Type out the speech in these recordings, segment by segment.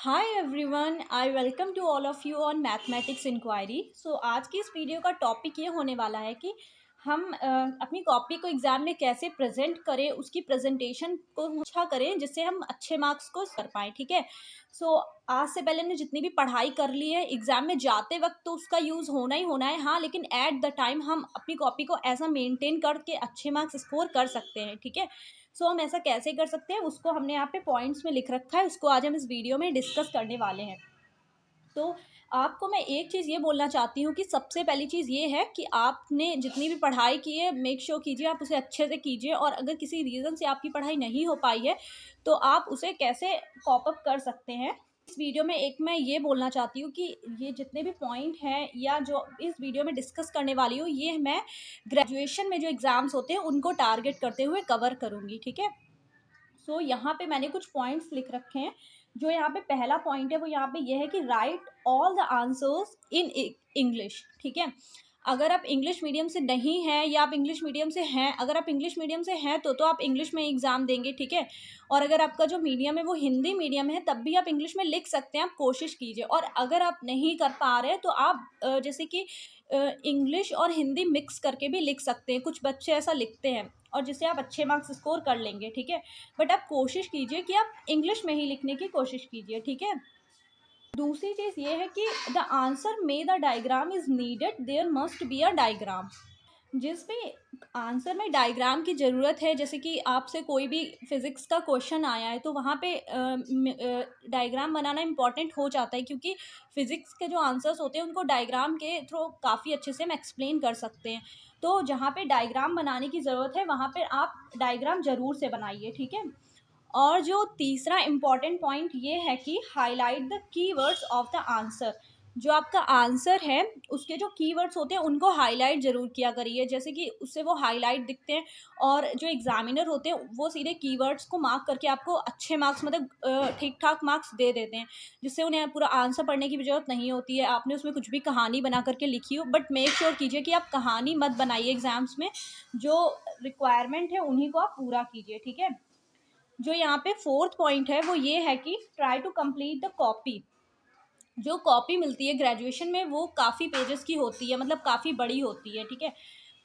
Hi everyone, I welcome to all of you on mathematics inquiry. So आज की इस video का topic ये होने वाला है कि हम अपनी कॉपी को एग्ज़ाम में कैसे प्रेजेंट करें, उसकी प्रेजेंटेशन को अच्छा करें जिससे हम अच्छे मार्क्स को कर पाएँ। ठीक है। सो आज से पहले हमने जितनी भी पढ़ाई कर ली है एग्ज़ाम में जाते वक्त तो उसका यूज़ होना ही होना है, हाँ, लेकिन एट द टाइम हम अपनी कॉपी को ऐसा मेंटेन करके अच्छे मार्क्स स्कोर कर सकते हैं। ठीक है। सो हम ऐसा कैसे कर सकते हैं, उसको हमने यहाँ पे पॉइंट्स में लिख रखा है, उसको आज हम इस वीडियो में डिस्कस करने वाले हैं। तो आपको मैं एक चीज़ ये बोलना चाहती हूँ कि सबसे पहली चीज़ ये है कि आपने जितनी भी पढ़ाई की है मेक श्योर कीजिए आप उसे अच्छे से कीजिए, और अगर किसी रीज़न से आपकी पढ़ाई नहीं हो पाई है तो आप उसे कैसे कॉप अप कर सकते हैं। इस वीडियो में एक मैं ये बोलना चाहती हूँ कि ये जितने भी पॉइंट हैं या जो इस वीडियो में डिस्कस करने वाली हूँ, ये मैं ग्रेजुएशन में जो एग्ज़ाम्स होते हैं उनको टारगेट करते हुए कवर करूँगी। ठीक है। सो यहाँ पे मैंने कुछ पॉइंट्स लिख रखे हैं। जो यहाँ पे पहला पॉइंट है वो यहाँ पे ये है कि right all the answers in English. ठीक है। अगर आप इंग्लिश मीडियम से नहीं हैं या आप इंग्लिश मीडियम से हैं, अगर आप इंग्लिश मीडियम से हैं तो आप इंग्लिश में एग्ज़ाम देंगे। ठीक है। और अगर आपका जो मीडियम है वो हिंदी मीडियम है तब भी आप इंग्लिश में लिख सकते हैं, आप कोशिश कीजिए। और अगर आप नहीं कर पा रहे हैं तो आप जैसे कि इंग्लिश और हिंदी मिक्स करके भी लिख सकते हैं, कुछ बच्चे ऐसा लिखते हैं और जिससे आप अच्छे मार्क्स स्कोर कर लेंगे। ठीक है। बट आप कोशिश कीजिए कि आप इंग्लिश में ही लिखने की कोशिश कीजिए। ठीक है। दूसरी चीज़ ये है कि द आंसर में the diagram is needed, there must be a diagram. जिस भी आंसर में डायग्राम की ज़रूरत है, जैसे कि आपसे कोई भी फिज़िक्स का क्वेश्चन आया है तो वहाँ पे डायग्राम बनाना इम्पॉर्टेंट हो जाता है, क्योंकि फ़िज़िक्स के जो आंसर्स होते हैं उनको डायग्राम के थ्रू काफ़ी अच्छे से हम एक्सप्लेन कर सकते हैं। तो जहाँ पे डायग्राम बनाने की ज़रूरत है वहाँ पे आप डायग्राम ज़रूर से बनाइए। ठीक है। और जो तीसरा इम्पॉर्टेंट पॉइंट ये है कि highlight the keywords of the answer. जो आपका आंसर है उसके जो कीवर्ड्स होते हैं उनको हाईलाइट ज़रूर किया करिए, जैसे कि उससे वो हाईलाइट दिखते हैं और जो एग्जामिनर होते हैं वो सीधे कीवर्ड्स को मार्क करके आपको अच्छे मार्क्स, मतलब ठीक ठाक मार्क्स दे देते हैं, जिससे उन्हें पूरा आंसर पढ़ने की भी ज़रूरत नहीं होती है। आपने उसमें कुछ भी कहानी बना करके लिखी हो, बट मेक श्योर कीजिए कि आप कहानी मत बनाइए एग्जाम्स में, जो रिक्वायरमेंट है उन्हीं को आप पूरा कीजिए। ठीक है। जो यहाँ पे फोर्थ पॉइंट है वो ये है कि try to complete the copy. जो कॉपी मिलती है ग्रेजुएशन में वो काफ़ी पेजेस की होती है, मतलब काफ़ी बड़ी होती है। ठीक है।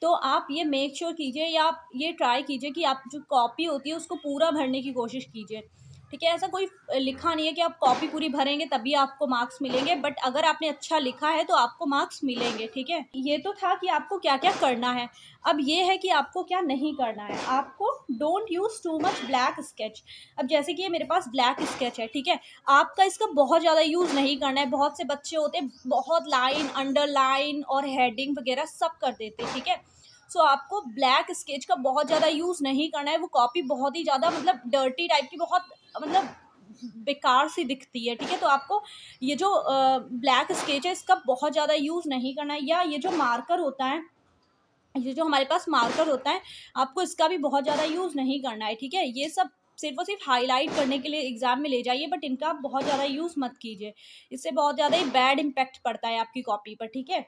तो आप ये मेक श्योर कीजिए या आप ये ट्राई कीजिए कि आप जो कॉपी होती है उसको पूरा भरने की कोशिश कीजिए। ठीक है। ऐसा कोई लिखा नहीं है कि आप कॉपी पूरी भरेंगे तभी आपको मार्क्स मिलेंगे, बट अगर आपने अच्छा लिखा है तो आपको मार्क्स मिलेंगे। ठीक है। ये तो था कि आपको क्या क्या करना है। अब ये है कि आपको क्या नहीं करना है। आपको don't use too much black sketch. अब जैसे कि ये मेरे पास ब्लैक स्केच है। ठीक है। आपका इसका बहुत ज़्यादा यूज़ नहीं करना है। बहुत से बच्चे होते हैं बहुत लाइन, अंडरलाइन और हेडिंग वगैरह सब कर देते हैं। ठीक है। सो आपको ब्लैक स्केच का बहुत ज़्यादा यूज़ नहीं करना है। वो कॉपी बहुत ही ज़्यादा, मतलब डर्टी टाइप की, बहुत मतलब बेकार सी दिखती है। ठीक है। तो आपको ये जो ब्लैक स्केच है इसका बहुत ज़्यादा यूज़ नहीं करना है। या ये जो मार्कर होता है, ये जो हमारे पास मार्कर होता है, आपको इसका भी बहुत ज़्यादा यूज़ नहीं करना है। ठीक है। ये सब सिर्फ और सिर्फ हाईलाइट करने के लिए एग्जाम में ले जाइए, बट इनका आप बहुत ज़्यादा यूज़ मत कीजिए। इससे बहुत ज़्यादा ही बैड इम्पैक्ट पड़ता है आपकी कॉपी पर। ठीक है।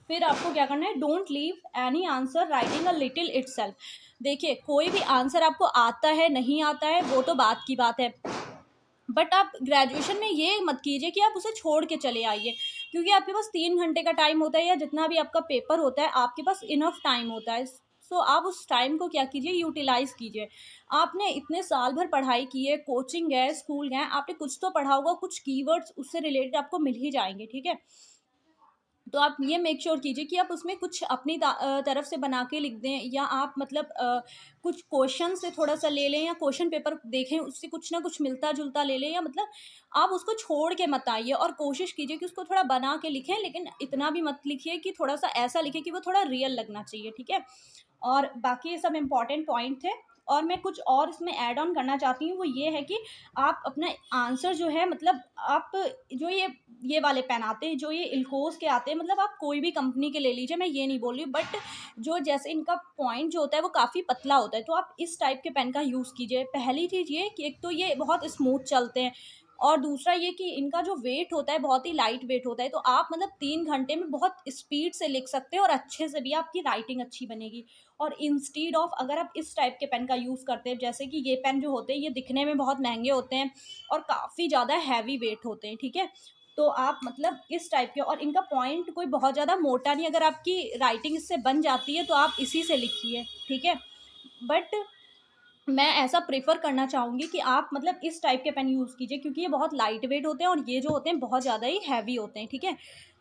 फिर आपको क्या करना है, don't leave any answer writing a little itself. देखिए, कोई भी आंसर आपको आता है नहीं आता है वो तो बात की बात है, बट आप ग्रेजुएशन में ये मत कीजिए कि आप उसे छोड़ के चले आइए, क्योंकि आपके पास 3 घंटे का टाइम होता है या जितना भी आपका पेपर होता है आपके पास इनफ टाइम होता है। सो आप उस टाइम को क्या कीजिए, यूटिलाइज कीजिए। आपने इतने साल भर पढ़ाई की है, कोचिंग गए, स्कूल गए, आपने कुछ तो पढ़ा होगा, कुछ कीवर्ड्स उससे रिलेटेड आपको मिल ही जाएंगे। ठीक है। तो आप ये मेक श्योर कीजिए कि आप उसमें कुछ अपनी तरफ से बना के लिख दें, या आप मतलब कुछ क्वेश्चन से थोड़ा सा ले लें, या क्वेश्चन पेपर देखें उससे कुछ ना कुछ मिलता जुलता ले लें, या मतलब आप उसको छोड़ के मत आइए और कोशिश कीजिए कि उसको थोड़ा बना के लिखें, लेकिन इतना भी मत लिखिए कि थोड़ा सा ऐसा लिखें कि वो थोड़ा रियल लगना चाहिए। ठीक है। और बाकी ये सब इम्पॉर्टेंट पॉइंट थे। और मैं कुछ और इसमें ऐड ऑन करना चाहती हूँ, वो ये है कि आप अपना आंसर जो है, मतलब आप जो ये वाले पेन आते हैं, जो ये इल्कोस के आते हैं, मतलब आप कोई भी कंपनी के ले लीजिए, मैं ये नहीं बोल रही हूँ, बट जो जैसे इनका पॉइंट जो होता है वो काफ़ी पतला होता है, तो आप इस टाइप के पेन का यूज़ कीजिए। पहली चीज़ ये कि एक तो ये बहुत स्मूथ चलते हैं, और दूसरा ये कि इनका जो वेट होता है बहुत ही लाइट वेट होता है, तो आप मतलब 3 घंटे में बहुत स्पीड से लिख सकते हैं और अच्छे से भी आपकी राइटिंग अच्छी बनेगी। और इंस्टीड ऑफ अगर आप इस टाइप के पेन का यूज़ करते हैं, जैसे कि ये पेन जो होते हैं ये दिखने में बहुत महंगे होते हैं और काफ़ी ज़्यादा हैवी वेट होते हैं, ठीक है। तो आप मतलब इस टाइप के, और इनका पॉइंट कोई बहुत ज़्यादा मोटा नहीं, अगर आपकी राइटिंग इससे बन जाती है तो आप इसी से लिखिए, ठीक है। बट मैं ऐसा प्रेफर करना चाहूँगी कि आप मतलब इस टाइप के पेन यूज़ कीजिए, क्योंकि ये बहुत लाइट वेट होते हैं और ये जो होते हैं बहुत ज़्यादा ही हैवी होते हैं, ठीक है।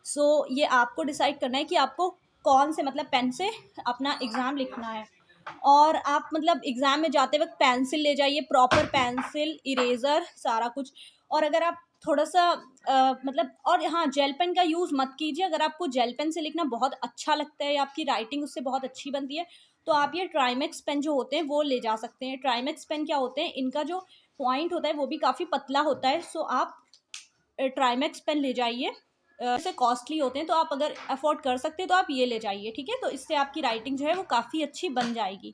सो ये आपको डिसाइड करना है कि आपको कौन से मतलब पेन से अपना एग्ज़ाम लिखना है। और आप मतलब एग्ज़ाम में जाते वक्त पेंसिल ले जाइए, प्रॉपर पेंसिल, इरेज़र, सारा कुछ। और अगर आप थोड़ा सा मतलब, और हाँ, जेल पेन का यूज़ मत कीजिए। अगर आपको जेल पेन से लिखना बहुत अच्छा लगता है या आपकी राइटिंग उससे बहुत अच्छी बनती है, तो आप ये ट्राइमेक्स पेन जो होते हैं वो ले जा सकते हैं। ट्राइमेक्स पेन क्या होते हैं, इनका जो पॉइंट होता है वो भी काफ़ी पतला होता है। सो आप ट्राइमेक्स पेन ले जाइए। ऐसे कॉस्टली होते हैं, तो आप अगर अफोर्ड कर सकते हैं तो आप ये ले जाइए, ठीक है। तो इससे आपकी राइटिंग जो है वो काफ़ी अच्छी बन जाएगी।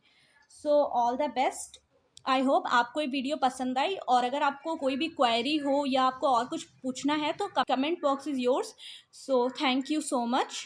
So all the best. I hope आपको ये वीडियो पसंद आई, और अगर आपको कोई भी क्वेरी हो या आपको और कुछ पूछना है तो comment box is yours. So thank you so much.